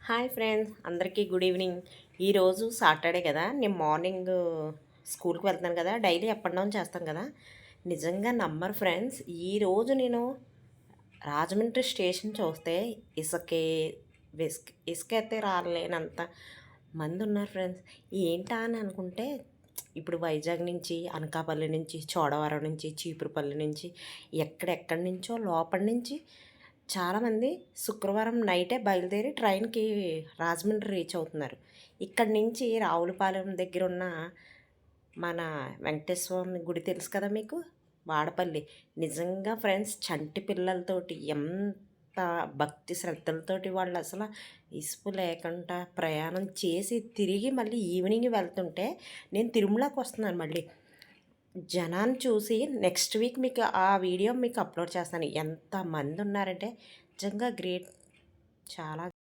Hi friends, అందరికీ good evening. ఈరోజు Saturday కదా, నేను మార్నింగ్ స్కూల్కి వెళ్తాను కదా, డైలీ అప్ అండ్ డౌన్ చేస్తాను కదా. నిజంగా నమ్మరు ఫ్రెండ్స్, ఈరోజు నేను రాజమండ్రి స్టేషన్ చూస్తే ఇసుకే ఇసుక అయితే రాలేనంత మంది ఉన్నారు ఫ్రెండ్స్. ఏంటా అని అనుకుంటే, ఇప్పుడు వైజాగ్ నుంచి, అనకాపల్లి నుంచి, చోడవరం నుంచి, చీపురుపల్లి నుంచి, ఎక్కడెక్కడి నుంచో లోపల నుంచి చాలామంది శుక్రవారం నైటే బయలుదేరి ట్రైన్కి రాజమండ్రి రీచ్ అవుతున్నారు. ఇక్కడి నుంచి రావులపాలెం దగ్గర ఉన్న మన వెంకటేశ్వర గుడి తెలుసు కదా మీకు, వాడపల్లి. నిజంగా ఫ్రెండ్స్, చంటి పిల్లలతోటి ఎంత భక్తి శ్రద్ధలతోటి వాళ్ళు అసలు ఇసుపు లేకుండా ప్రయాణం చేసి తిరిగి మళ్ళీ ఈవినింగ్ వెళ్తుంటే, నేను తిరుమలకి వస్తున్నాను మళ్ళీ. జనాన్ని చూసి నెక్స్ట్ వీక్ మీకు ఆ వీడియో మీకు అప్లోడ్ చేస్తాను. ఎంతమంది ఉన్నారంటే నిజంగా గ్రేట్. చాలా